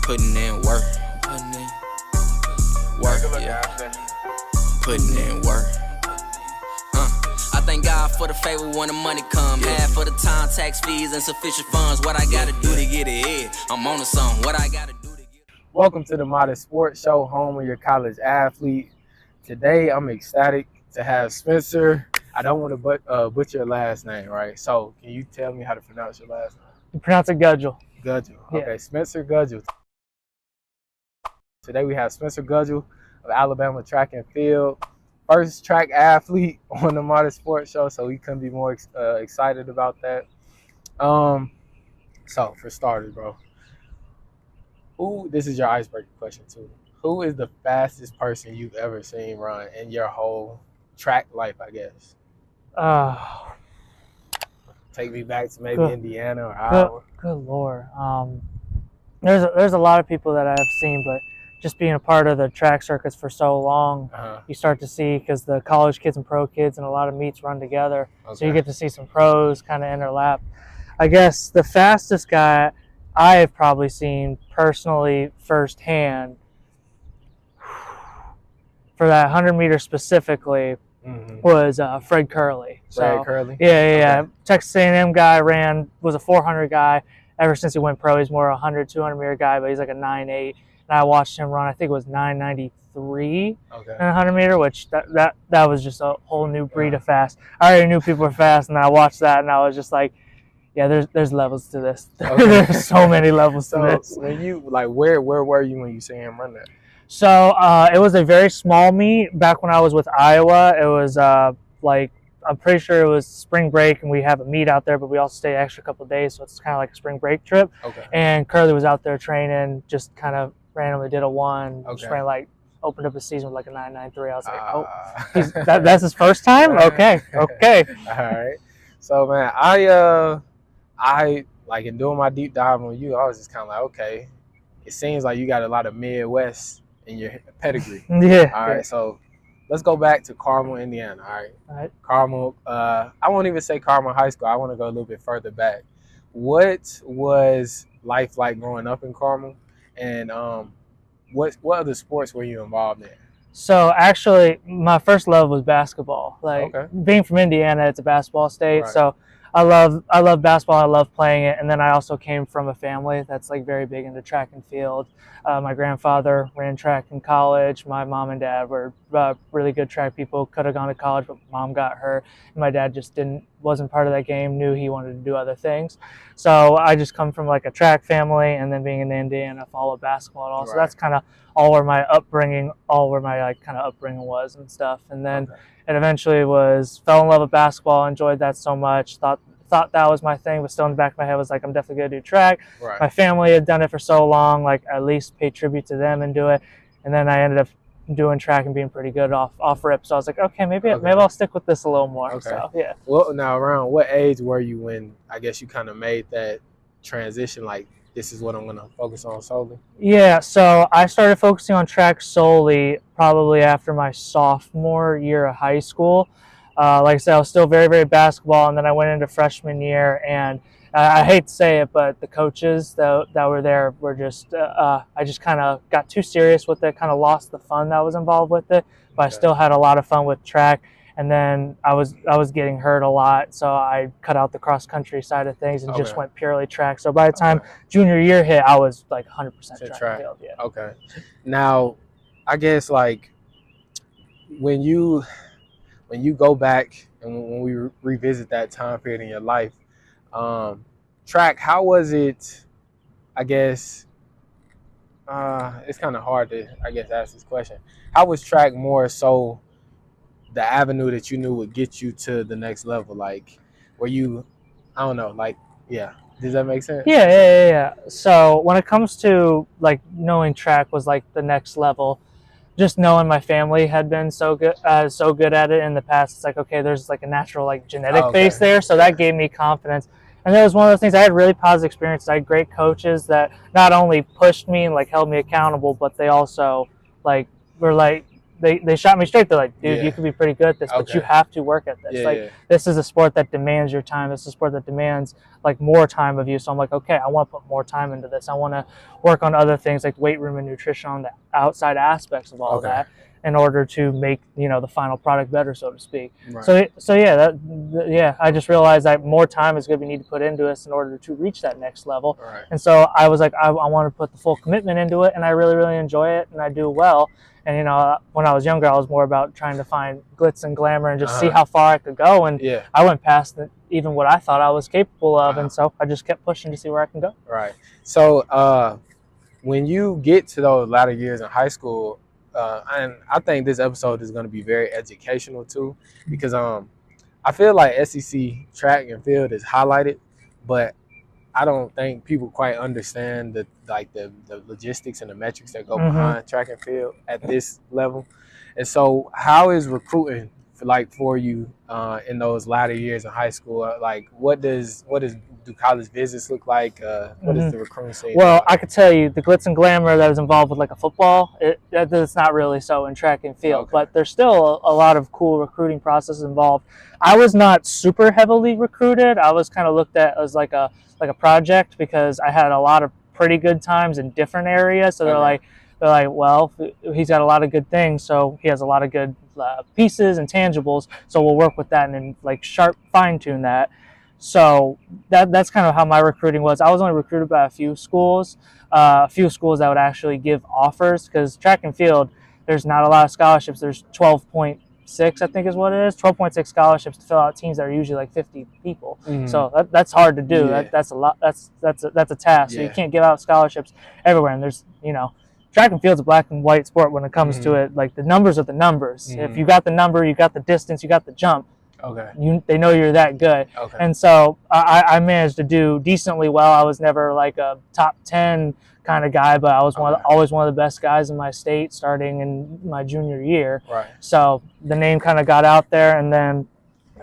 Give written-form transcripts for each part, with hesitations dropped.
putting in work. Work, yeah. Putting in work. I thank God for the favor when the money come. Half for the time, tax fees, and sufficient funds. What I gotta do to get ahead? I'm on to something. What I gotta do to get. Welcome to the Modest Sports Show, home of your college athlete. Today, I'm ecstatic to have Spencer. I don't want to butcher your last name, right? So, can you tell me how to pronounce your last name? You pronounce it Gudgel. Gudgel. Yeah. Okay, Spencer Gudgel. Today we have Spencer Gudgel of Alabama Track and Field. First track athlete on the Modest Sports Show, so we couldn't be more excited about that. So, for starters, bro, this is your icebreaker question, too. Who is the fastest person you've ever seen run in your whole track life, I guess? Take me back to maybe Indiana or Iowa. Good Lord. There's a lot of people that I've seen, but just being a part of the track circuits for so long, you start to see, because the college kids and pro kids and a lot of meets run together, so you get to see some pros kind of interlap. I guess the fastest guy I have probably seen personally firsthand for that 100 meters specifically was Fred Curley. Fred Curley? Yeah. Okay. Texas A&M guy, was a 400 guy. Ever since he went pro, he's more a 100, 200 meter guy, but he's like a 9.8. And I watched him run, I think it was 9.93 in a 100 meter, which that was just a whole new breed of fast. I already knew people were fast, and then I watched that, and I was just like, yeah, there's levels to this. There's so many levels to this. When you, where were you when you see him run that? So it was a very small meet back when I was with Iowa. It was I'm pretty sure it was spring break, and we have a meet out there, but we also stay an extra couple of days, so it's kind of like a spring break trip. And Curly was out there training, just kind of randomly did a one, just ran opened up a season with like a 9.93. I was like, that's his first time? Okay. All right. So, man, I like, in doing my deep dive on you, I was just kind of like, okay, it seems like you got a lot of Midwest in your pedigree. Yeah. All right, so let's go back to Carmel, Indiana. All right. Carmel, I won't even say Carmel High School. I want to go a little bit further back. What was life like growing up in Carmel? And what other sports were you involved in? So actually, my first love was basketball. Being from Indiana, it's a basketball state. Right. So I love basketball. I love playing it. And then I also came from a family that's like very big into track and field. My grandfather ran track in college. My mom and dad were really good track people. Could have gone to college, but mom got hurt. And my dad just wasn't part of that game. Knew he wanted to do other things. So I just come from like a track family, and then being in Indiana, followed basketball and all. Right. So that's kind of where my upbringing was and stuff. And then it eventually fell in love with basketball. Enjoyed that so much. Thought that was my thing, but still in the back of my head was like, I'm definitely gonna do track. Right. My family had done it for so long, like at least pay tribute to them and do it. And then I ended up doing track and being pretty good off rip. So I was like, okay, maybe I'll stick with this a little more. Okay. So yeah. Well, now around what age were you when I guess you kind of made that transition, like, this is what I'm gonna focus on solely? Yeah, so I started focusing on track solely probably after my sophomore year of high school. Like I said, I was still very, very basketball, and then I went into freshman year, and I hate to say it, but the coaches that were there were just, I just kind of got too serious with it, kind of lost the fun that was involved with it, but I still had a lot of fun with track. And then I was getting hurt a lot, so I cut out the cross country side of things and just went purely track. So by the time junior year hit, I was like 100% track field. Yeah. Okay. Now, I guess like when you go back and when we revisit that time period in your life, track, how was it? I guess it's kind of hard to ask this question. How was track more so the avenue that you knew would get you to the next level? Like, were you, I don't know, like, yeah. Does that make sense? Yeah. So when it comes to like knowing track was like the next level, just knowing my family had been so good at it in the past, it's like, okay, there's like a natural like genetic base there. So that gave me confidence. And that was one of those things. I had really positive experiences. I had great coaches that not only pushed me and like held me accountable, but they also like were like they shot me straight. They're like, dude, you could be pretty good at this, but you have to work at this. This is a sport that demands your time. This is a sport that demands like more time of you. So I'm like, okay, I want to put more time into this. I want to work on other things like weight room and nutrition, on the outside aspects of all of that, in order to make, the final product better, so to speak. Right. So yeah, I just realized that more time is going to need to put into this in order to reach that next level. Right. And so I was like, I want to put the full commitment into it, and I really, really enjoy it, and I do well. And when I was younger, I was more about trying to find glitz and glamour and just see how far I could go. And I went past even what I thought I was capable of, and so I just kept pushing to see where I can go. Right. So when you get to those latter years in high school, and I think this episode is going to be very educational too, because I feel like SEC track and field is highlighted, but I don't think people quite understand the logistics and the metrics that go behind track and field at this level. And so, how is recruiting for you in those latter years in high school? Like, what do college visits look like? What is the recruiting scene? Well, I could tell you the glitz and glamour that was involved with like a football, it's not really so in track and field, but there's still a lot of cool recruiting processes involved. I was not super heavily recruited. I was kind of looked at as like a project, because I had a lot of pretty good times in different areas. So they're like, well, he's got a lot of good things, so he has a lot of good pieces and tangibles, so we'll work with that and then like sharp fine tune that. So that's kind of how my recruiting was. I was only recruited by a few schools that would actually give offers, because track and field, there's not a lot of scholarships. There's 12.6, I think is what it is, 12.6 scholarships to fill out teams that are usually like 50 people. So that's hard to do. That's a lot. That's a task. So you can't give out scholarships everywhere. And there's, track and field's a black and white sport when it comes to it. Like, the numbers are the numbers. If you got the number, you got the distance, you got the jump. They know you're that good. And so I managed to do decently well. I was never like a top 10 kind of guy, but I was always one of the best guys in my state starting in my junior year. So the name kind of got out there. And then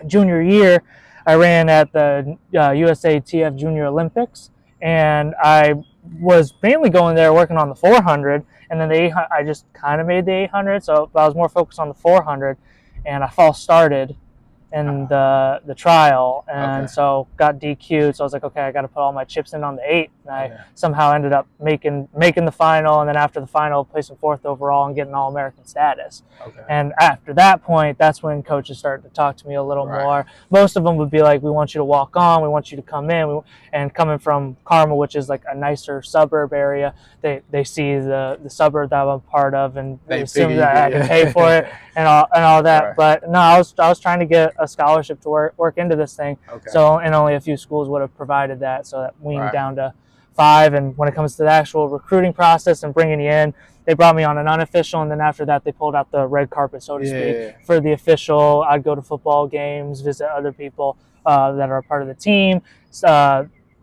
junior year, I ran at the USA TF Junior Olympics, and I was mainly going there working on the 400, and then the 800, I just kind of made the 800, so I was more focused on the 400, and I false started in the trial, and so got DQ'd. So I was like, okay, I got to put all my chips in on the 8, and I somehow ended up making the final, and then after the final, placing 4th overall and getting All-American status. And after that point, that's when coaches started to talk to me a little more. Most of them would be like, we want you to walk on, we want you to come in. And coming from Carmel, which is like a nicer suburb area, they see the suburb that I'm a part of, and they assume that I can pay for it and all that. But no, I was trying to get a scholarship to work into this thing. So, and only a few schools would have provided that, so that weaned down to 5. And when it comes to the actual recruiting process and bringing you in, they brought me on an unofficial, and then after that they pulled out the red carpet, so to speak, for the official. I'd go to football games, visit other people that are a part of the team.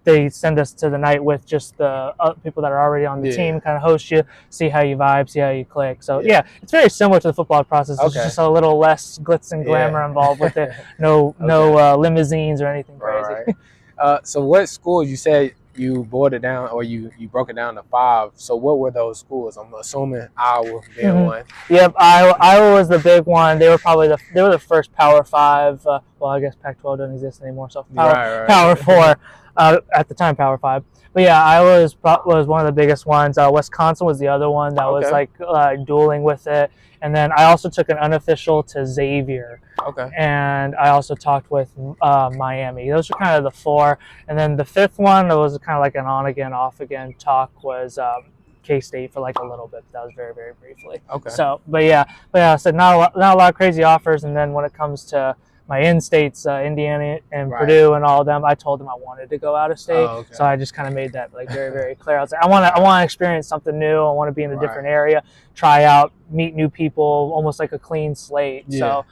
They send us to the night with just the people that are already on the team, kind of host you, see how you vibe, see how you click. So it's very similar to the football process. It's just a little less glitz and glamour involved with it. No limousines or anything crazy. So what schools, you said you boiled it down, or you broke it down to 5. So what were those schools? I'm assuming Iowa being one. Yep, Iowa was the big one. They were probably the first Power 5. Well, I guess Pac-12 doesn't exist anymore, so Power 4. At the time, Power 5. But yeah, Iowa was one of the biggest ones. Wisconsin was the other one that was like dueling with it. And then I also took an unofficial to Xavier. And I also talked with Miami. Those were kind of the 4. And then the 5th one, it was kind of like an on-again, off-again talk, was K-State for like a little bit. That was very, very briefly. So, but yeah, I said not a lot of crazy offers. And then when it comes to my in-states, Indiana and Purdue and all of them, I told them I wanted to go out of state. So I just kind of made that like very, very clear. I was like, I want to experience something new. I want to be in a different area, try out, meet new people, almost like a clean slate. So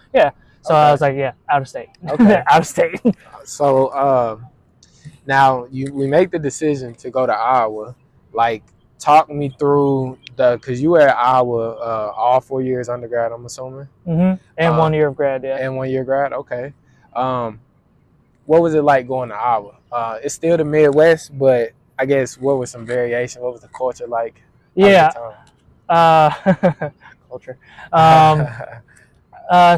so I was like, out of state. Out of state. So now we make the decision to go to Iowa. Like, talk me through because you were at Iowa all 4 years undergrad, I'm assuming. And 1 year of grad, And 1 year grad, what was it like going to Iowa? It's still the Midwest, but I guess what was some variation? What was the culture like? culture.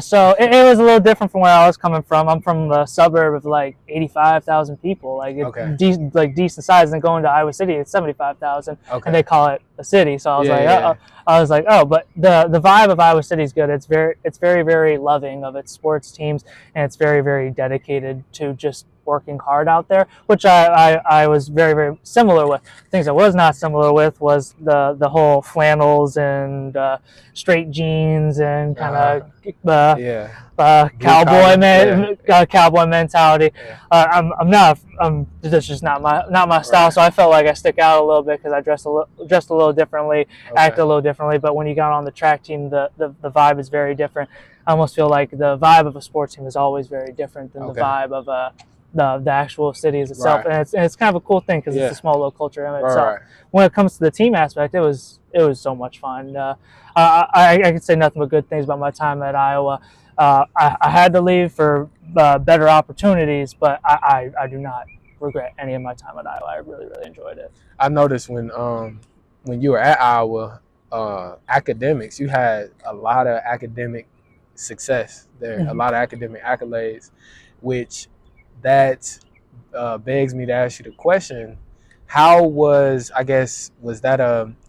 So it was a little different from where I was coming from. I'm from a suburb of like 85,000 people, like decent size. And going to Iowa City, it's 75,000, and they call it a city. So I was like, oh, but the vibe of Iowa City is good. It's very, very loving of its sports teams, and it's very, very dedicated to just working hard out there, which I was very, very similar with. Things I was not similar with was the whole flannels and straight jeans and kind of cowboy mentality. That's just not my style. So I felt like I stick out a little bit because I dressed a little differently, acted a little differently. But when you got on the track team, the vibe is very different. I almost feel like the vibe of a sports team is always very different than the vibe of the actual cities itself, and it's kind of a cool thing because it's a small little culture in itself. When it comes to the team aspect, it was so much fun. I can say nothing but good things about my time at Iowa. I had to leave for better opportunities, but I do not regret any of my time at Iowa. I really, really enjoyed it. I noticed when you were at Iowa, academics, you had a lot of academic success there, a lot of academic accolades, which that begs me to ask you the question: how was that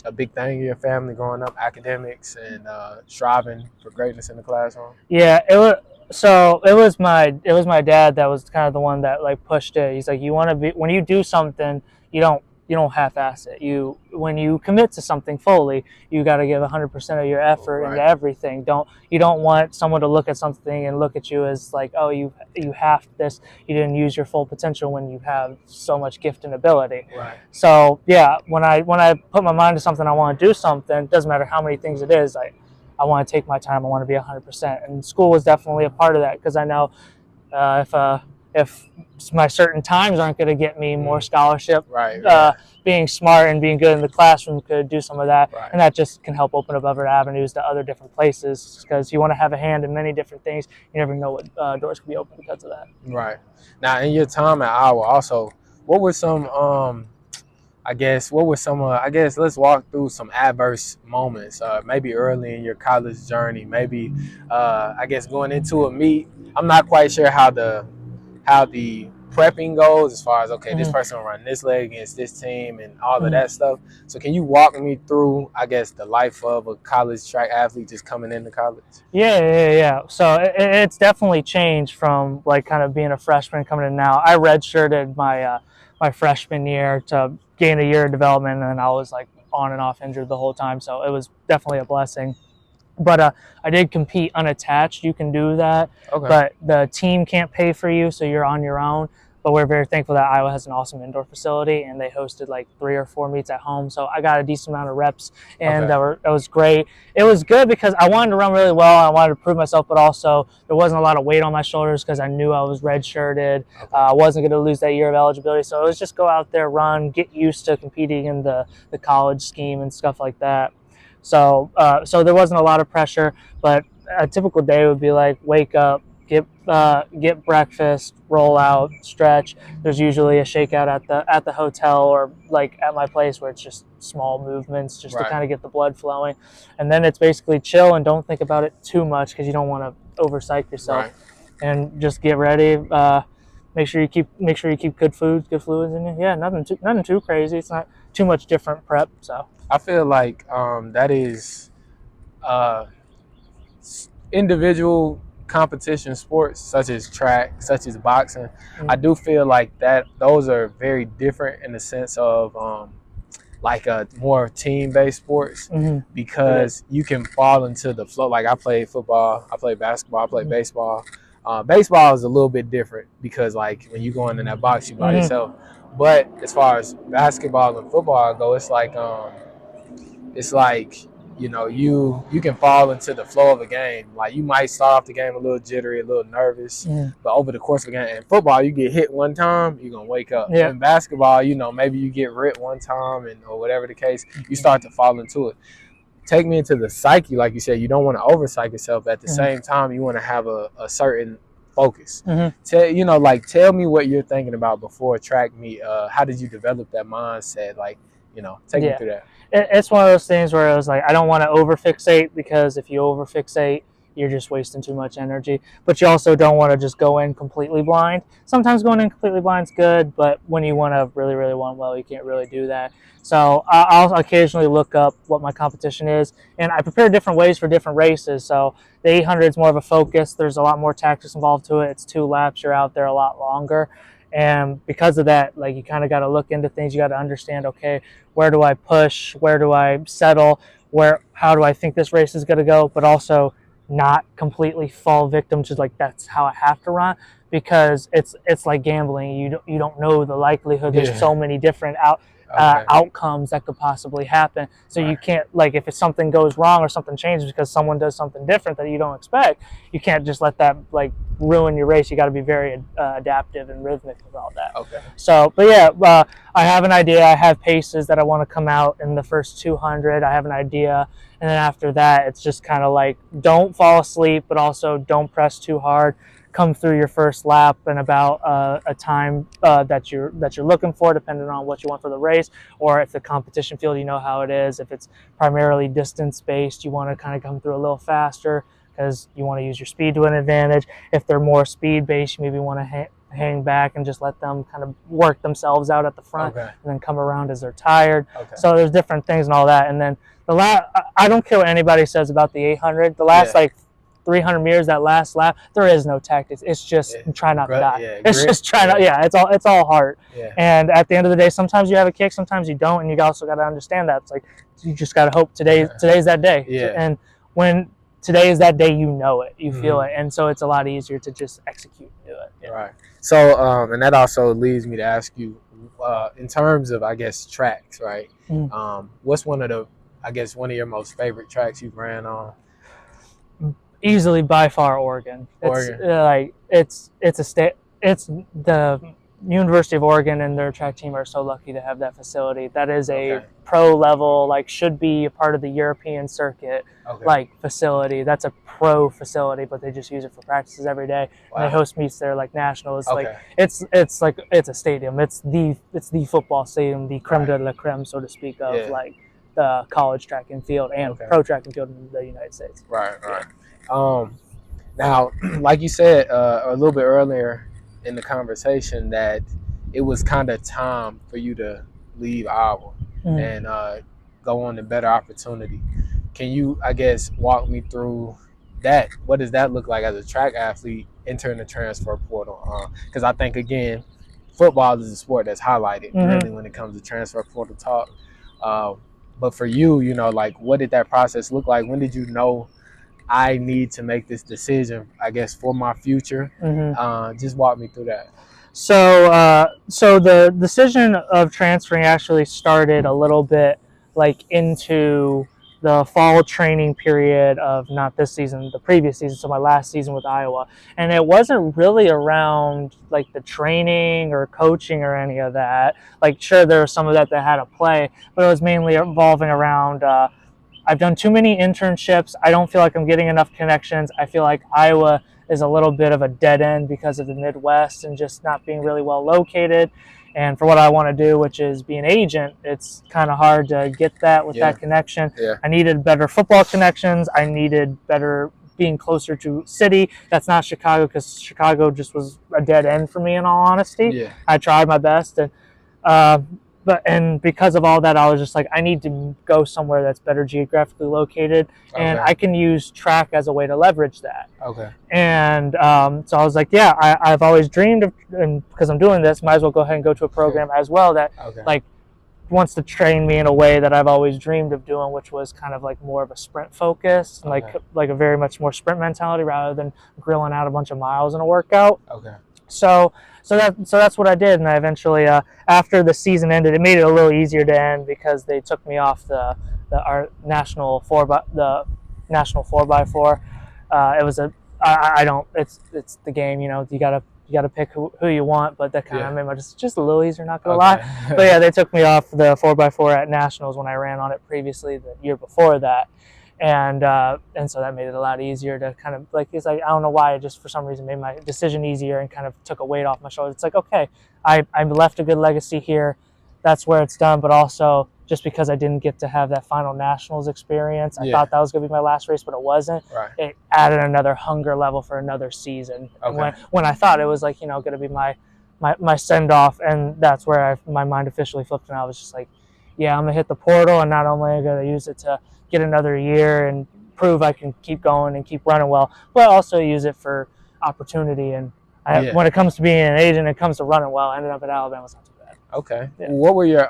a big thing in your family growing up, academics and striving for greatness in the classroom? Yeah, it was. So it was my dad that was kind of the one that like pushed it. He's like, you want to be, when you do something, you don't half-ass it. When you commit to something fully, you got to give 100% of your effort into everything. You don't want someone to look at something and look at you as like, oh, you halved this, you didn't use your full potential when you have so much gift and ability. Right. So yeah, when I put my mind to something, I want to do something. It doesn't matter how many things it is. I want to take my time. I want to be 100%. And school was definitely a part of that because I know if my certain times aren't going to get me more scholarship, being smart and being good in the classroom could do some of that, and that just can help open up other avenues to other different places because you want to have a hand in many different things. You never know what doors can be open because of that. Right. Now, in your time at Iowa, also, what were some let's walk through some adverse moments, maybe early in your college journey, maybe going into a meet. I'm not quite sure how the prepping goes as far as, this person will run this leg against this team and all of that stuff. So can you walk me through, the life of a college track athlete just coming into college? Yeah. So it's definitely changed from like kind of being a freshman coming in now. I redshirted my freshman year to gain a year of development, and I was like on and off injured the whole time. So it was definitely a blessing. But I did compete unattached. You can do that, but the team can't pay for you, so you're on your own. But we're very thankful that Iowa has an awesome indoor facility, and they hosted like 3 or 4 meets at home. So I got a decent amount of reps, and it was great. It was good because I wanted to run really well. I wanted to prove myself, but also there wasn't a lot of weight on my shoulders because I knew I was redshirted. I wasn't going to lose that year of eligibility. So it was just go out there, run, get used to competing in the college scheme and stuff like that. So there wasn't a lot of pressure, but a typical day would be like wake up, get breakfast, roll out, stretch. There's usually a shakeout at the hotel or like at my place where it's just small movements just to kind of get the blood flowing, and then it's basically chill and don't think about it too much because you don't want to overpsych yourself, and just get ready. Make sure you keep good fluids in you. Yeah, nothing too crazy. It's not too much different prep. So I feel like that is individual competition sports such as track, such as boxing. I do feel like that those are very different in the sense of more team-based sports because you can fall into the flow. Like I played football, I played basketball, I played baseball. Baseball is a little bit different because like when you go in that box, you by yourself. But as far as basketball and football go, it's like you can fall into the flow of a game. Like you might start off the game a little jittery, a little nervous, but over the course of the game, in football, you get hit one time, you're gonna wake up. In basketball, maybe you get ripped one time or whatever the case, you start to fall into it. Take me into the psyche, like you said, you don't want to overpsych yourself, but at the same time, you want to have a certain focus. Tell me what you're thinking about before track meet. How did you develop that mindset? Like, take me through that. It's one of those things where it was like, I don't want to overfixate, because if you overfixate, you're just wasting too much energy. But you also don't want to just go in completely blind. Sometimes going in completely blind is good, but when you want to really, really want well, you can't really do that. So I'll occasionally look up what my competition is, and I prepare different ways for different races. So the 800 is more of a focus. There's a lot more tactics involved to it. It's 2 laps. You're out there a lot longer. And because of that, like, you kind of got to look into things. You got to understand, okay, where do I push? Where do I settle? How do I think this race is going to go? But also not completely fall victim to, like, that's how I have to run, because it's like gambling. You don't know the likelihood. There's so many different outcomes that could possibly happen. So you can't, like, if something goes wrong or something changes because someone does something different that you don't expect, you can't just let that, like, ruin your race. You got to be very adaptive and rhythmic about that. So, but yeah, I have an idea. I have paces that I want to come out in the first 200. I have an idea, and then after that, it's just kind of like, don't fall asleep, but also don't press too hard. Come through your first lap in about a time that you're looking for, depending on what you want for the race, or if the competition field, you know how it is. If it's primarily distance based, you want to kind of come through a little faster because you want to use your speed to an advantage. If they're more speed based, you maybe want to hang back and just let them kind of work themselves out at the front, and then come around as they're tired. So there's different things and all that. And then I don't care what anybody says about the 800. The last like 300 meters, that last lap, there is no tactics. It's just try not to die. It's just try not. It's all heart. And at the end of the day, sometimes you have a kick, sometimes you don't, and you also got to understand that. It's like, you just got to hope today's that day. And when today is that day, you know it, you feel it, and so it's a lot easier to just execute and do it. Right. So, and that also leads me to ask you, in terms of, I guess, tracks, right? What's one of your most favorite tracks you've ran on? Easily by far Oregon. It's the University of Oregon and their track team are so lucky to have that facility. That is a pro level, like, should be a part of the European circuit, like, facility. That's a pro facility, but they just use it for practices every day. And they host meets there, like, nationals. Like, it's a stadium. It's the football stadium, the creme de la creme, so to speak, of like the college track and field and pro track and field in the United States. Right. Now, like you said a little bit earlier in the conversation, that it was kind of time for you to leave Iowa and go on to better opportunity. Can you, I guess, walk me through that? What does that look like as a track athlete entering the transfer portal? Because I think, again, football is a sport that's highlighted really when it comes to transfer portal talk. But for you, like, what did that process look like? When did you know, I need to make this decision, I guess, for my future? Just walk me through that. So the decision of transferring actually started a little bit like into the fall training period of not this season, the previous season, so my last season with Iowa. And it wasn't really around like the training or coaching or any of that. Like, sure, there was some of that had a play, but it was mainly revolving around I've done too many internships. I don't feel like I'm getting enough connections. I feel like Iowa is a little bit of a dead end because of the Midwest and just not being really well located. And for what I want to do, which is be an agent, it's kind of hard to get that with that connection. I needed better football connections. I needed better being closer to city. That's not Chicago, because Chicago just was a dead end for me, in all honesty. I tried my best, and because of all that, I was just like, I need to go somewhere that's better geographically located, and I can use track as a way to leverage that. And so I was like, I've always dreamed of, and because I'm doing this, might as well go ahead and go to a program as well that like wants to train me in a way that I've always dreamed of doing, which was kind of like more of a sprint focus, like a very much more sprint mentality rather than grilling out a bunch of miles in a workout. So that's what I did, and I eventually, after the season ended, it made it a little easier to end because they took me off our national 4x4. It was it's the game, you gotta pick who you want, but that kind of made it just a little easier, not gonna lie. But yeah, they took me off the 4x4 at nationals when I ran on it previously the year before that. And so that made it a lot easier to kind of, like, it's like, I don't know why, it just for some reason made my decision easier and kind of took a weight off my shoulders. It's like, okay, I left a good legacy here. that's where it's done. But also just because I didn't get to have that final nationals experience, I thought that was going to be my last race, but it wasn't. Right. It added another hunger level for another season. Okay. When I thought it was like, going to be my send off, and that's where my mind officially flipped, and I was just like, yeah, I'm gonna hit the portal, and not only am I gonna use it to get another year and prove I can keep going and keep running well, but also use it for opportunity. And when it comes to being an agent, it comes to running well, I ended up at Alabama. It's not too bad. Okay. Yeah. What were your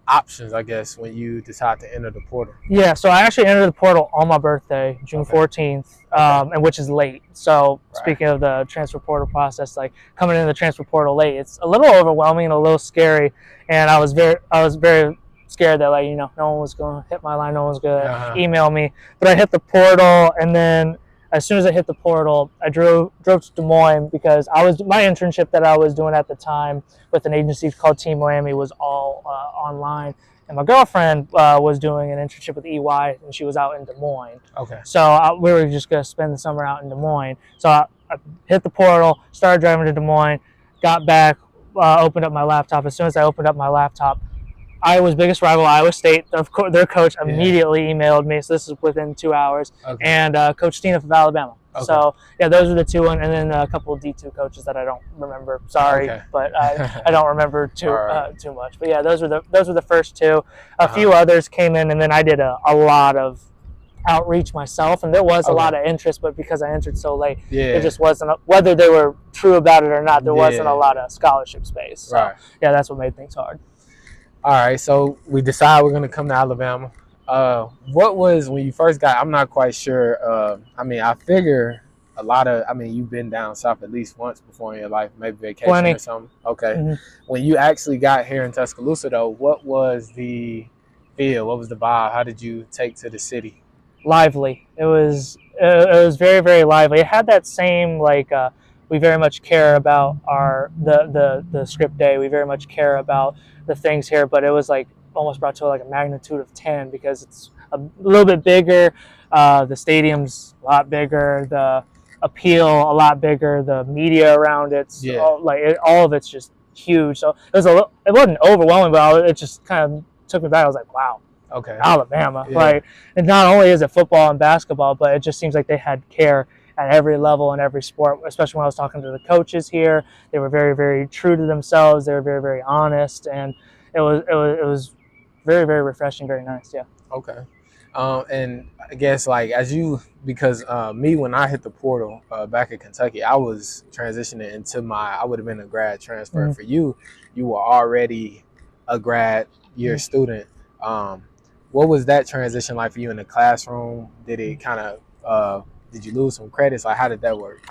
options, I guess, when you decided to enter the portal? Yeah, so I actually entered the portal on my birthday, June 14th, and which is late. So speaking of the transfer portal process, like coming into the transfer portal late, it's a little overwhelming and a little scary. And I was very scared that, like, no one was going to hit my line, no one was going to email me. But I hit the portal, and then as soon as I hit the portal, I drove to Des Moines because my internship that I was doing at the time with an agency called Team Miami was all online, and my girlfriend was doing an internship with EY, and she was out in Des Moines. Okay. So we were just going to spend the summer out in Des Moines. So I hit the portal, started driving to Des Moines, got back, opened up my laptop. As soon as I opened up my laptop, Iowa's biggest rival, Iowa State, their coach immediately emailed me. So this is within 2 hours. Okay. And Coach Stina of Alabama. Okay. So yeah, those are the two, and then a couple of D2 coaches that I don't remember. Sorry, but I don't remember too much. But yeah, those were the first two. A few others came in, and then I did a lot of outreach myself, and there was a lot of interest, but because I entered so late, it just wasn't, whether they were true about it or not, there wasn't a lot of scholarship space. So yeah, that's what made things hard. All right, so we decided we're going to come to Alabama. What was, when you first got, I'm not quite sure. I figure you've been down south at least once before in your life, maybe vacation or something. Okay. Mm-hmm. When you actually got here in Tuscaloosa, though, what was the feel? What was the vibe? How did you take to the city? Lively. It was very, very lively. It had that same, we very much care about the script day. We very much care about the things here, but it was like almost brought to a magnitude of 10 because it's a little bit bigger. The stadium's a lot bigger. The appeal a lot bigger. The media around it's all of it's just huge. So it wasn't overwhelming, but it just kind of took me back. I was like, wow. Okay. Alabama. Yeah. And not only is it football and basketball, but it just seems like they had care at every level in every sport, especially when I was talking to the coaches here. They were very, very true to themselves. They were very, very honest, and it was very, very refreshing, very nice. Yeah. Okay. And I guess because me, when I hit the portal back in Kentucky, I was transitioning into I would have been a grad transfer. Mm-hmm. For you were already a grad year student. What was that transition like for you in the classroom? Did it kind of did you lose some credits? How did that work?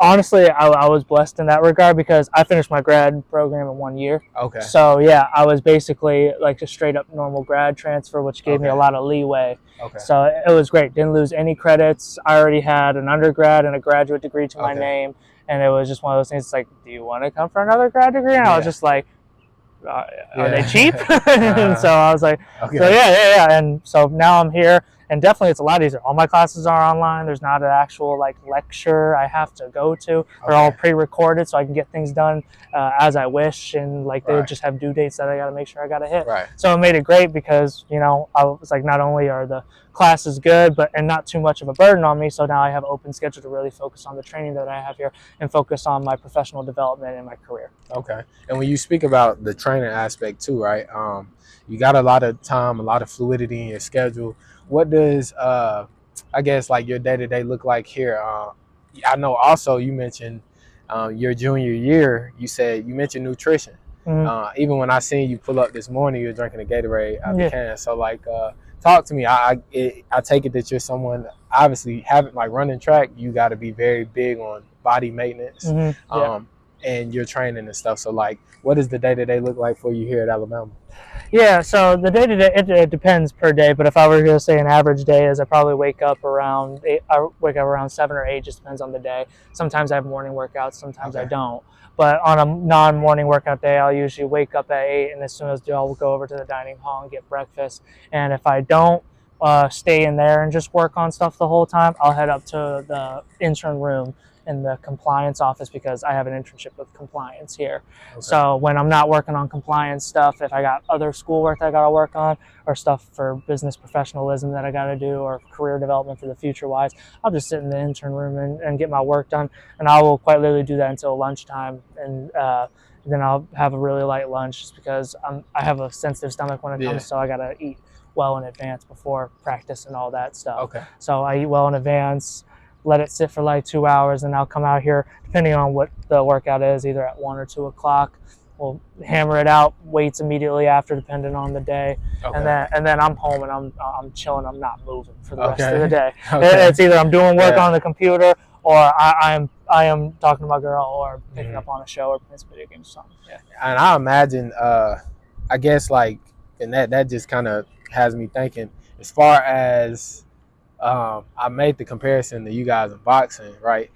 Honestly, I was blessed in that regard because I finished my grad program in 1 year. Okay. So yeah, I was basically like a straight up normal grad transfer, which gave me a lot of leeway. Okay. So it was great. Didn't lose any credits. I already had an undergrad and a graduate degree to my name, and it was just one of those things. It's like, do you want to come for another grad degree? And I was just like, are they cheap? And so I was like, so yeah. And so now I'm here. And definitely it's a lot easier. All my classes are online. There's not an actual lecture I have to go to. They're all pre-recorded so I can get things done as I wish. And they just have due dates that I got to make sure I got to hit. Right. So it made it great because, I was like, not only are the classes good, and not too much of a burden on me. So now I have an open schedule to really focus on the training that I have here and focus on my professional development and my career. Okay. And when you speak about the training aspect too, right? You got a lot of time, a lot of fluidity in your schedule. What does, your day-to-day look like here? I know also you mentioned your junior year, you mentioned nutrition. Mm-hmm. Even when I seen you pull up this morning, you were drinking a Gatorade out the can. So talk to me. I take it that you're someone, obviously, running track, you got to be very big on body maintenance. Mm-hmm. And your training and stuff. So what does the day-to-day look like for you here at Alabama? Yeah, so the day-to-day, it depends per day, but if I were going to say an average day is I probably wake up around 7 or 8, just depends on the day. Sometimes I have morning workouts, sometimes I don't. But on a non-morning workout day, I'll usually wake up at 8, and as soon as I'll go over to the dining hall and get breakfast. And if I don't stay in there and just work on stuff the whole time, I'll head up to the intern room in the compliance office because I have an internship with compliance here. Okay. So when I'm not working on compliance stuff, if I got other schoolwork that I got to work on or stuff for business professionalism that I got to do or career development for the future wise, I'll just sit in the intern room and get my work done. And I will quite literally do that until lunchtime. And then I'll have a really light lunch just because I have a sensitive stomach when it comes, so I got to eat well in advance before practice and all that stuff. Okay. So I eat well in advance, let it sit for like 2 hours, and I'll come out here, depending on what the workout is, either at 1 or 2 o'clock. We'll hammer it out, weights immediately after, depending on the day. Okay. And then I'm home and I'm chilling. I'm not moving for the rest of the day. Okay. It's either I'm doing work on the computer or I am talking to my girl or picking up on a show or playing some video games or something. Yeah. And I imagine, I guess like, and that just kind of has me thinking as far as I made the comparison to you guys in boxing, right?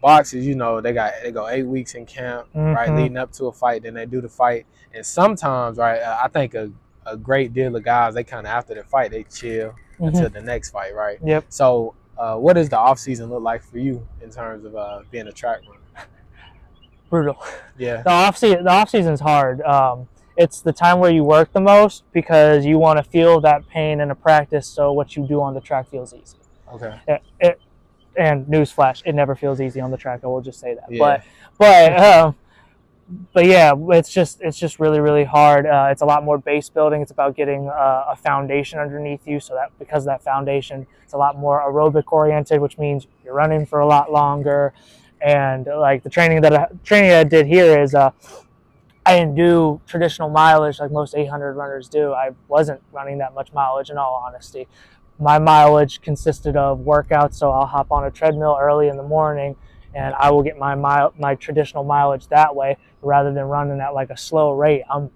Boxers, you know, they go 8 weeks in camp, right, leading up to a fight, then they do the fight, and sometimes, right, I think a great deal of guys, they kind of after the fight they chill until the next fight, right? Yep. So what does the off season look like for you in terms of being a track runner? Brutal. Yeah. The off season is hard. It's the time where you work the most because you want to feel that pain in a practice, so what you do on the track feels easy. Okay. And newsflash, it never feels easy on the track. I will just say that. Yeah. But yeah, it's just really, really hard. It's a lot more base building. It's about getting a foundation underneath you, so that because of that foundation, it's a lot more aerobic oriented, which means you're running for a lot longer. And like the training that I did here is I didn't do traditional mileage like most 800 runners do. I wasn't running that much mileage in all honesty. My mileage consisted of workouts, so I'll hop on a treadmill early in the morning and I will get my traditional mileage that way rather than running at like a slow rate. I'm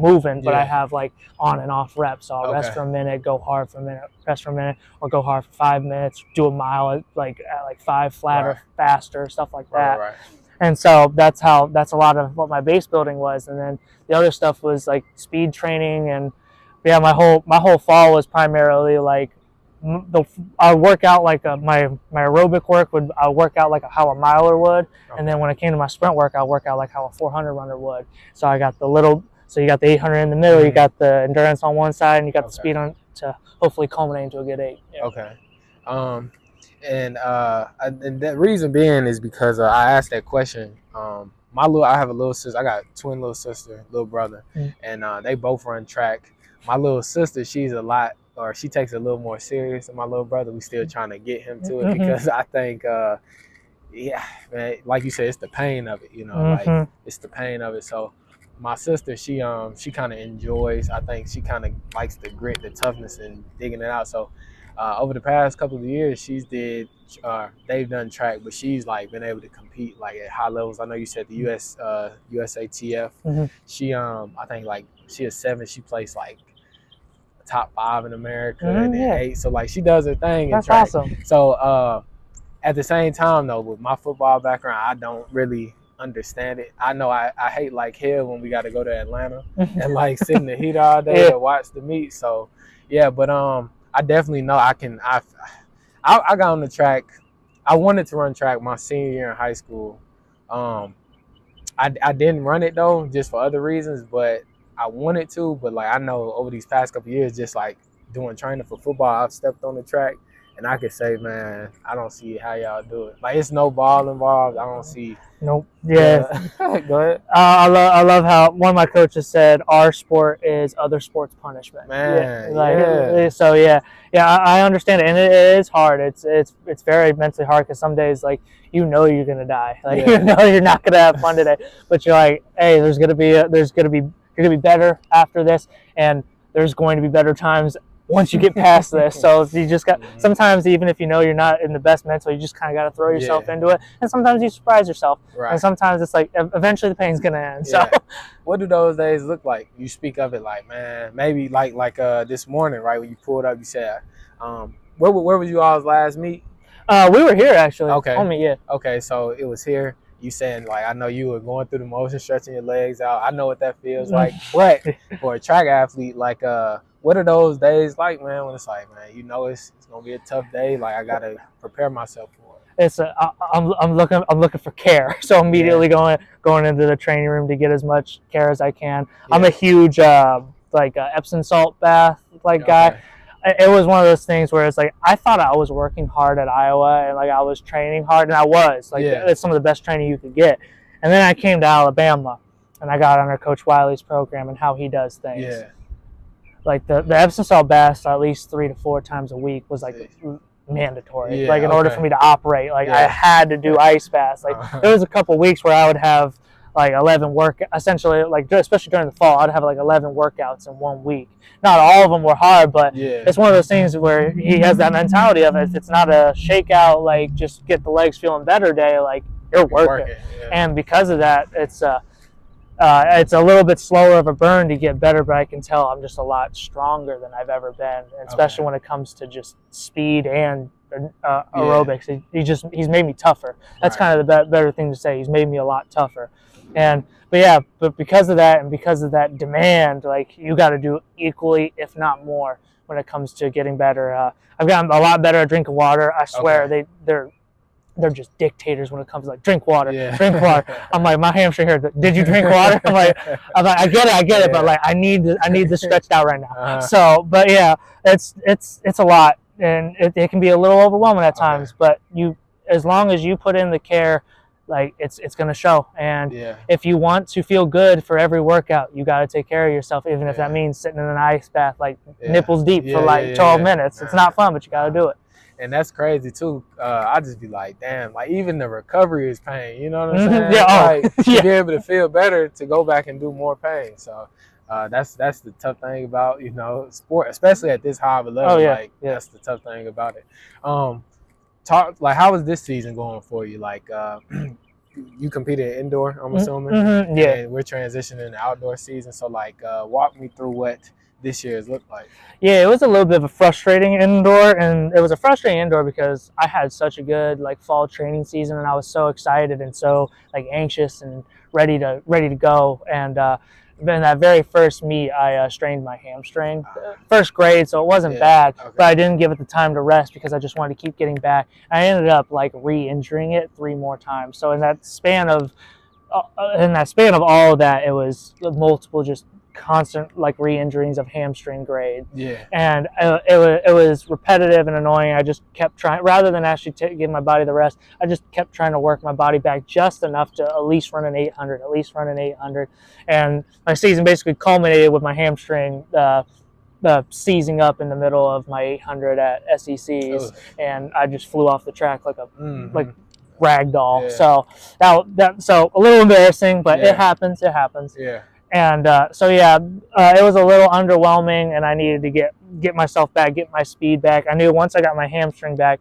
moving, but I have like on and off reps. So I'll rest for a minute, go hard for a minute, rest for a minute, or go hard for 5 minutes, do a mile at like 5 flat or faster, stuff like that. Right. And so that's a lot of what my base building was. And then the other stuff was like speed training. And yeah, my whole fall was primarily like I work out like my aerobic work I work out like how a miler would. And then when it came to my sprint work, I work out like how a 400 runner would. So I got so you got the 800 in the middle, you got the endurance on one side, and you got the speed on to hopefully culminate into a good 8. Yeah. Okay. And the reason being is because I asked that question. I have a little sister. I got a twin little sister, little brother, and they both run track. My little sister, she takes it a little more serious than my little brother. We still trying to get him to it because I think, yeah, man, like you said, it's the pain of it. You know, like it's the pain of it. So my sister, she kind of enjoys. I think she kind of likes the grit, the toughness, and digging it out. So. Over the past couple of years, they've done track, but she's like been able to compete like at high levels. I know you said the USATF. She I think like she is 7. She placed like top 5 in America and then 8. So like she does her thing in track. Awesome. So at the same time though, with my football background, I don't really understand it. I know I hate like hell when we got to go to Atlanta and like sit in the heat all day to watch the meet. So yeah, but I definitely know I got on the track. I wanted to run track my senior year in high school. I didn't run it though, just for other reasons, but I wanted to. But like I know over these past couple of years, just like doing training for football, I've stepped on the track, and I could say, man, I don't see how y'all do it. Like it's no ball involved. I don't see. Nope. Yeah. Go ahead. I love how one of my coaches said our sport is other sports punishment. Man. So yeah, I understand it, and it is hard. It's very mentally hard because some days like you're gonna die, like you're not gonna have fun today, but you're like, hey, you're gonna be better after this, and there's going to be better times once you get past this. So you just got, sometimes even if you're not in the best mental, you just kind of got to throw yourself into it. And sometimes you surprise yourself. Right. And sometimes it's like, eventually the pain's going to end. Yeah. So what do those days look like? You speak of it like, man, maybe like this morning, right? When you pulled up, you said, where was you all's last meet? We were here actually. Okay. Yeah. Okay. So it was here. You saying like, I know you were going through the motion, stretching your legs out. I know what that feels like. But for a track athlete, like, what are those days like, man, when it's like, man, it's going to be a tough day. Like, I got to prepare myself for it. I'm looking for care. So immediately going into the training room to get as much care as I can. Yeah. I'm a huge Epsom salt bath guy. It was one of those things where it's like I thought I was working hard at Iowa and I was training hard, and I was it's some of the best training you could get. And then I came to Alabama and I got under Coach Wiley's program and how he does things. Yeah. Like the Epsom salt baths at least 3 to 4 times a week was mandatory. Yeah, in order for me to operate, I had to do ice baths. There was a couple weeks where I would have 11 essentially especially during the fall, I'd have 11 workouts in 1 week. Not all of them were hard, but it's one of those things where he has that mentality of if it's not a shakeout, just get the legs feeling better day, you're working. Yeah. And because of that, it's a little bit slower of a burn to get better, but I can tell I'm just a lot stronger than I've ever been, especially when it comes to just speed and aerobics. He's made me tougher. That's kind of the better thing to say. He's made me a lot tougher. But because of that and because of that demand, you got to do equally, if not more, when it comes to getting better. I've gotten a lot better at drinking water. I swear they're just dictators when it comes to drink water. I'm my hamstring hurt. Did you drink water? I'm like, I get it, but I need this stretched out right now. So, but it's a lot, and it can be a little overwhelming at times. But as long as you put in the care, it's going to show. And if you want to feel good for every workout, you got to take care of yourself, even if that means sitting in an ice bath nipples deep for 12 minutes. It's not fun, but you got to do it. And that's crazy too. I just be like, damn, even the recovery is pain. You know what I'm saying? To be able to feel better, to go back and do more pain. So that's the tough thing about sport, especially at this high of a level. That's the tough thing about it. How was this season going for you? You competed indoor, I'm assuming. Mm-hmm, yeah. And we're transitioning to outdoor season. So walk me through what this year's looked like. Yeah, it was a little bit of a frustrating indoor, and it was a frustrating indoor because I had such a good fall training season, and I was so excited and so anxious and ready to go. And in that very first meet, I strained my hamstring, first grade, so it wasn't bad, but I didn't give it the time to rest because I just wanted to keep getting back. I ended up re-injuring it 3 more times. So in that span of all of that, it was multiple just constant re-injuries of hamstring grade. And it was repetitive and annoying. I just kept trying, rather than actually give my body the rest, I just kept trying to work my body back just enough to at least run an 800. And my season basically culminated with my hamstring seizing up in the middle of my 800 at SECs, and I just flew off the track like a ragdoll. So so a little embarrassing, but it happens. And it was a little underwhelming, and I needed to get myself back, get my speed back. I knew once I got my hamstring back,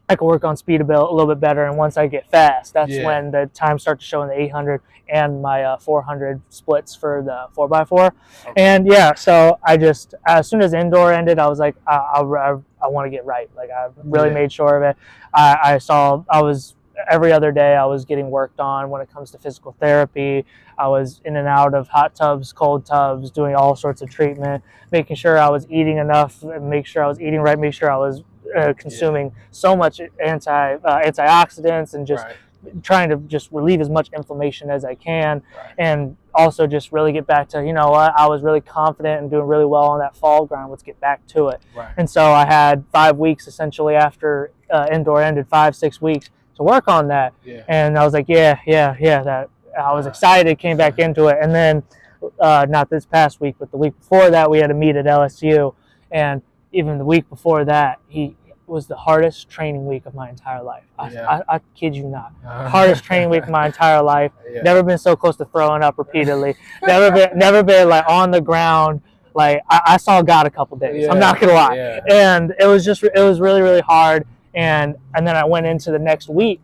I could work on speed a little bit better, and once I get fast, that's when the time starts to show in the 800 and my 400 splits for the 4x4. And so I just, as soon as indoor ended, I was like, I want to get right. I really made sure of it. Every other day I was getting worked on when it comes to physical therapy. I was in and out of hot tubs, cold tubs, doing all sorts of treatment, making sure I was eating enough, make sure I was eating right, make sure I was consuming so much antioxidants, and just trying to just relieve as much inflammation as I can. And also just really get back to, I was really confident and doing really well on that fall grind. Let's get back to it. And so I had 5 weeks essentially after indoor ended, 5-6 weeks to work on that. And I was like, that I was excited, came back into it. And then not this past week, but the week before that, we had a meet at LSU, and even the week before that, he was the hardest training week of my entire life. I kid you not. Hardest training week of my entire life. Never been so close to throwing up repeatedly. Never been on the ground. I saw God a couple days. I'm not gonna lie. And it was really, really hard. And then I went into the next week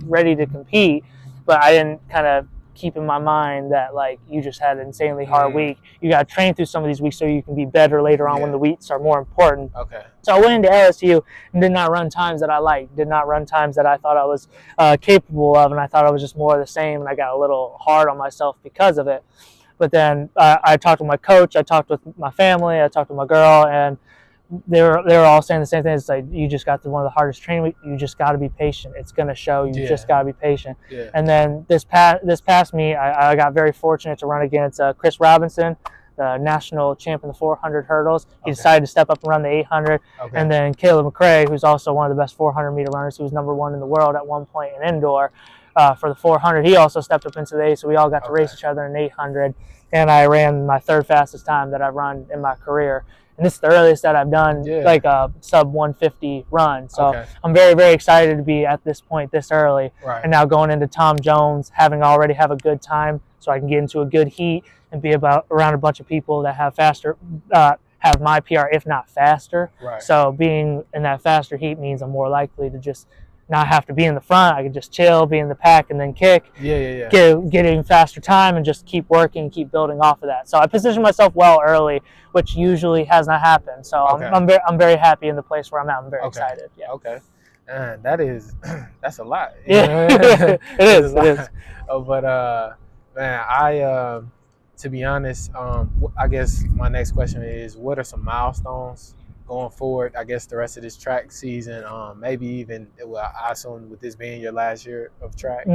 ready to compete, but I didn't kind of keep in my mind that you just had an insanely hard week. You got to train through some of these weeks so you can be better later on when the weeks are more important. So I went into LSU and did not run times that I liked, did not run times that I thought I was capable of, and I thought I was just more of the same, and I got a little hard on myself because of it. But then I talked to my coach, I talked with my family, I talked to my girl, and they were all saying the same thing. It's like, you just got through one of the hardest training. You just got to be patient. It's gonna show. You just got to be patient. Yeah. And then this past meet, I got very fortunate to run against Chris Robinson, the national champ in the 400 hurdles. He decided to step up and run the 800. And then Caleb McRae, who's also one of the best 400 meter runners, who was #1 in the world at one point in indoor for the 400. He also stepped up into the 8, so we all got to race each other in 800. And I ran my 3rd fastest time that I've run in my career. And this is the earliest that I've done like a sub 150 run. So I'm very, very excited to be at this point this early. And now going into Tom Jones, already have a good time, so I can get into a good heat and be around a bunch of people that have have my PR, if not faster. So being in that faster heat means I'm more likely to just not have to be in the front. I can just chill, be in the pack, and then kick. Getting faster time and just keep working, keep building off of that. So I position myself well early, which usually has not happened. So I'm very happy in the place where I'm at. I'm very excited. Yeah. And that's a lot. Yeah. It is. But man, to be honest, I guess my next question is, what are some milestones going forward, I guess, the rest of this track season, maybe even, well, I assume with this being your last year of track,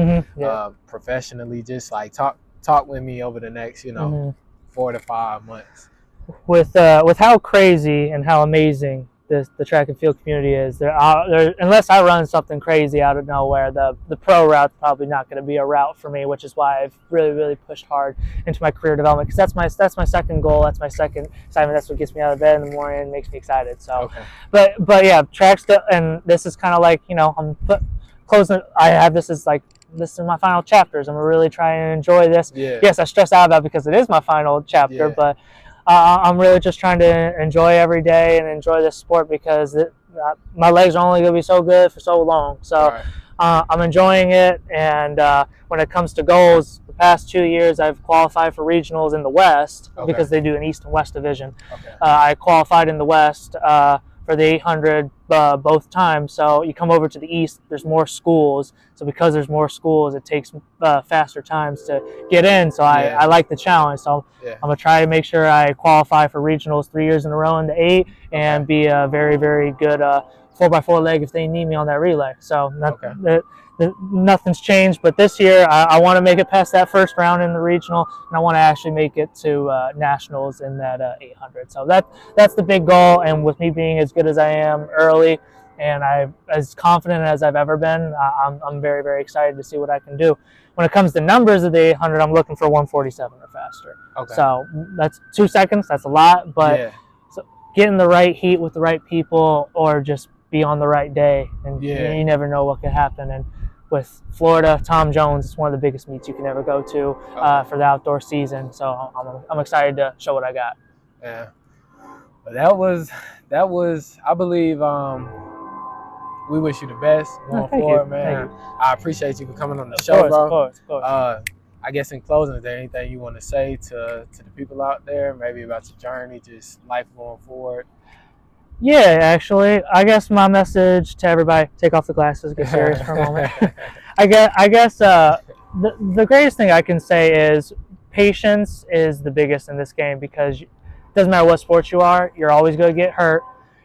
professionally, just like talk with me over the next, 4 to 5 months. With how crazy and how amazing the track and field community is, unless I run something crazy out of nowhere, the pro route's probably not going to be a route for me, which is why I've really, really pushed hard into my career development, because that's my second goal, that's my second excitement, that's what gets me out of bed in the morning and makes me excited. So, but yeah, tracks, and this is kind of like, I'm closing. I have this is my final chapters. I'm really trying to enjoy this. Yes, I stress out about it because it is my final chapter, but I'm really just trying to enjoy every day and enjoy this sport, because my legs are only going to be so good for so long. So I'm enjoying it. And when it comes to goals, the past 2 years I've qualified for regionals in the West, because they do an East and West division. I qualified in the West for the 800 both times. So you come over to the East, there's more schools. So because there's more schools, it takes faster times to get in. So I like the challenge. So I'm going to try to make sure I qualify for regionals 3 years in a row in the 8 and be a very, very good 4x4 leg if they need me on that relay. So nothing's changed. But this year, I want to make it past that first round in the regional, and I want to actually make it to nationals in that 800. So that's the big goal. And with me being as good as I am early, and I'm as confident as I've ever been, I'm very, very excited to see what I can do. When it comes to numbers of the 800, I'm looking for 147 or faster. So that's 2 seconds. That's a lot, but so getting the right heat with the right people, or just be on the right day, and you never know what could happen. And with Florida, Tom Jones, it's one of the biggest meets you can ever go to for the outdoor season. So I'm excited to show what I got. Yeah, but that was I believe. We wish you the best going forward, man. I appreciate you for coming on the show, bro. Of course. I guess in closing, is there anything you want to say to the people out there, maybe about your journey, just life going forward? Yeah, actually, I guess my message to everybody: take off the glasses, get serious for a moment. I guess the greatest thing I can say is patience is the biggest in this game, because it doesn't matter what sport you are, you're always going to get hurt.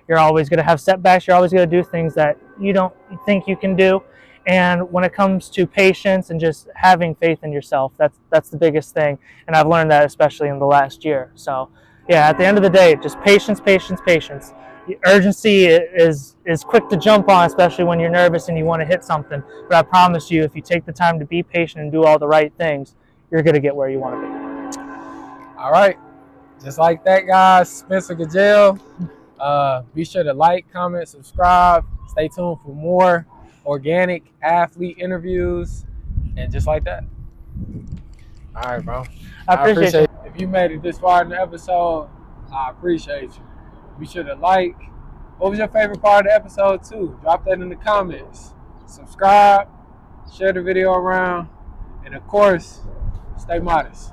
You're always going to have setbacks. You're always going to do things that you don't think you can do. And when it comes to patience and just having faith in yourself, that's the biggest thing. And I've learned that especially in the last year. So, yeah, at the end of the day, just patience. The urgency is quick to jump on, especially when you're nervous and you want to hit something. But I promise you, if you take the time to be patient and do all the right things, you're going to get where you want to be. All right. Just like that, guys, Spencer Gudgel. Be sure to like, comment, subscribe. Stay tuned for more organic athlete interviews, and just like that. All right, bro. I appreciate it. If you made it this far in the episode, I appreciate you. Be sure to like. What was your favorite part of the episode too? Drop that in the comments. Subscribe, share the video around, and of course, stay modest.